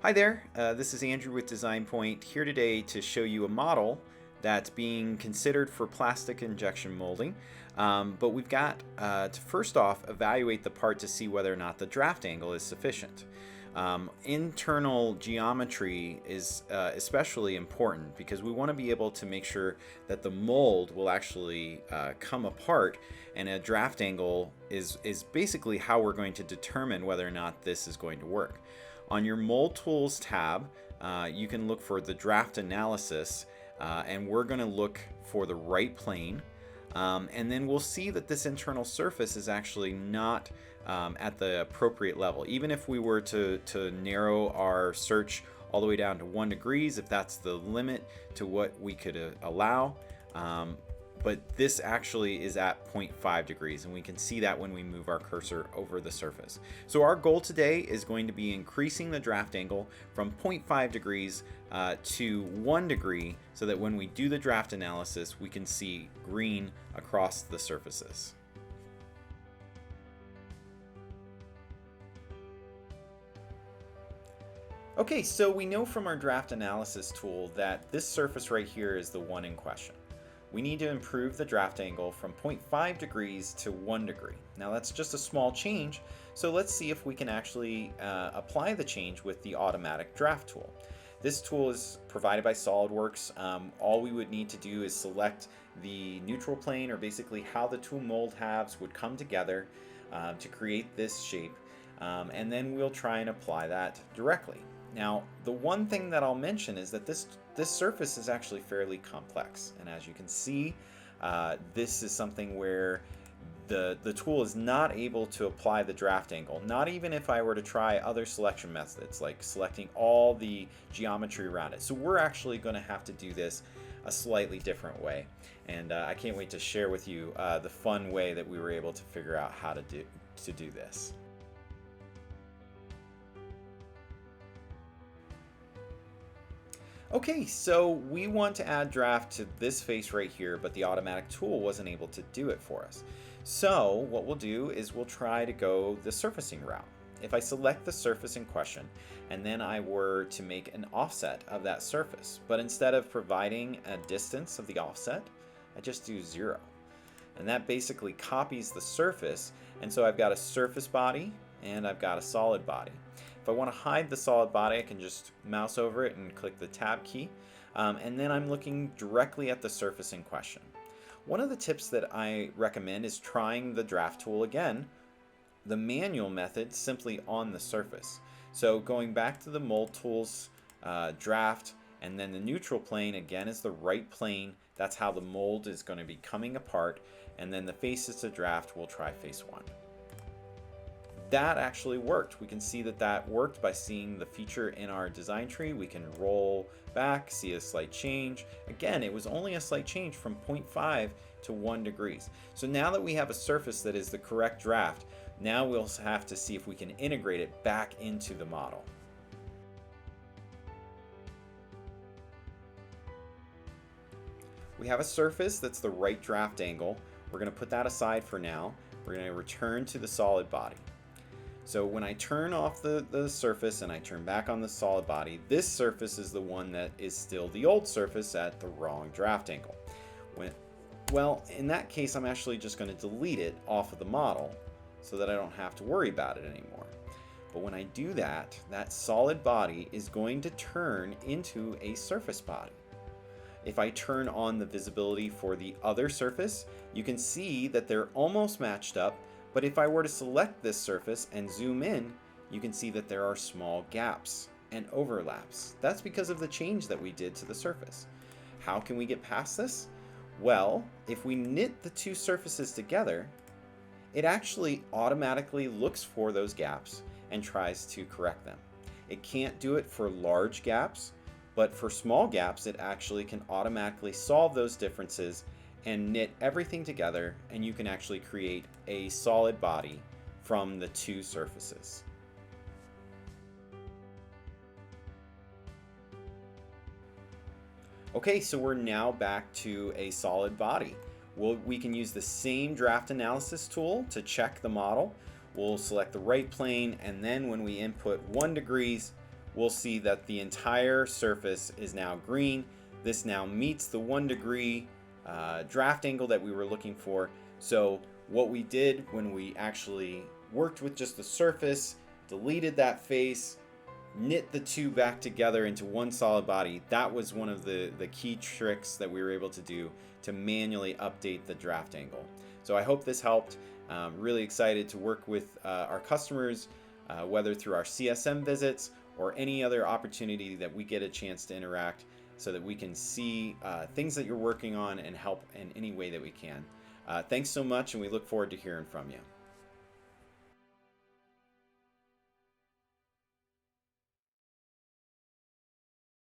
Hi there, this is Andrew with Design Point, here today to show you a model that's being considered for plastic injection molding. But we've got to first off evaluate the part to see whether or not the draft angle is sufficient. Internal geometry is especially important because we want to be able to make sure that the mold will actually come apart, and a draft angle is basically how we're going to determine whether or not this is going to work. On your Mold Tools tab, you can look for the draft analysis, and we're going to look for the right plane. And then we'll see that this internal surface is actually not at the appropriate level. Even if we were to narrow our search all the way down to 1 degree, if that's the limit to what we could allow, but this actually is at 0.5 degrees, and we can see that when we move our cursor over the surface. So our goal today is going to be increasing the draft angle from 0.5 degrees to 1 degree, so that when we do the draft analysis, we can see green across the surfaces. Okay, so we know from our draft analysis tool that this surface right here is the one in question. We need to improve the draft angle from 0.5 degrees to 1 degree. Now that's just a small change, so let's see if we can actually apply the change with the automatic draft tool. This tool is provided by SOLIDWORKS. All we would need to do is select the neutral plane, or basically how the two mold halves would come together to create this shape, and then we'll try and apply that directly. Now, the one thing that I'll mention is that this surface is actually fairly complex, and as you can see, this is something where the tool is not able to apply the draft angle, not even if I were to try other selection methods like selecting all the geometry around it. So we're actually going to have to do this a slightly different way, and I can't wait to share with you the fun way that we were able to figure out how to do this. Okay, so we want to add draft to this face right here, but the automatic tool wasn't able to do it for us. So what we'll do is we'll try to go the surfacing route. If I select the surface in question, and then I were to make an offset of that surface, but instead of providing a distance of the offset, I just do 0. And that basically copies the surface, and so I've got a surface body and I've got a solid body. If I want to hide the solid body, I can just mouse over it and click the tab key, and then I'm looking directly at the surface in question. One of the tips that I recommend is trying the draft tool again, the manual method, simply on the surface. So going back to the Mold Tools draft, and then the neutral plane again is the right plane. That's how the mold is going to be coming apart, and then the faces to draft, we'll try face 1. That actually worked. We can see that that worked by seeing the feature in our design tree. We can roll back, see a slight change. Again, it was only a slight change from 0.5 to 1 degrees. So now that we have a surface that is the correct draft, now we'll have to see if we can integrate it back into the model. We have a surface that's the right draft angle. We're going to put that aside for now. We're going to return to the solid body. So when I turn off the surface and I turn back on the solid body, this surface is the one that is still the old surface at the wrong draft angle. Well, in that case, I'm actually just going to delete it off of the model so that I don't have to worry about it anymore. But when I do that, that solid body is going to turn into a surface body. If I turn on the visibility for the other surface, you can see that they're almost matched up. But if I were to select this surface and zoom in, you can see that there are small gaps and overlaps. That's because of the change that we did to the surface. How can we get past this? Well, if we knit the two surfaces together, it actually automatically looks for those gaps and tries to correct them. It can't do it for large gaps, but for small gaps, it actually can automatically solve those differences and knit everything together, and you can actually create a solid body from the two surfaces. Okay, so we're now back to a solid body. We can use the same draft analysis tool to check the model. We'll select the right plane, and then when we input 1 degrees, we'll see that the entire surface is now green. This now meets the 1 degree draft angle that we were looking for. So what we did when we actually worked with just the surface, deleted that face, knit the two back together into one solid body, that was one of the key tricks that we were able to do to manually update the draft angle. So I hope this helped. Really excited to work with our customers, whether through our CSM visits or any other opportunity that we get a chance to interact, so that we can see things that you're working on and help in any way that we can. Thanks so much, and we look forward to hearing from you.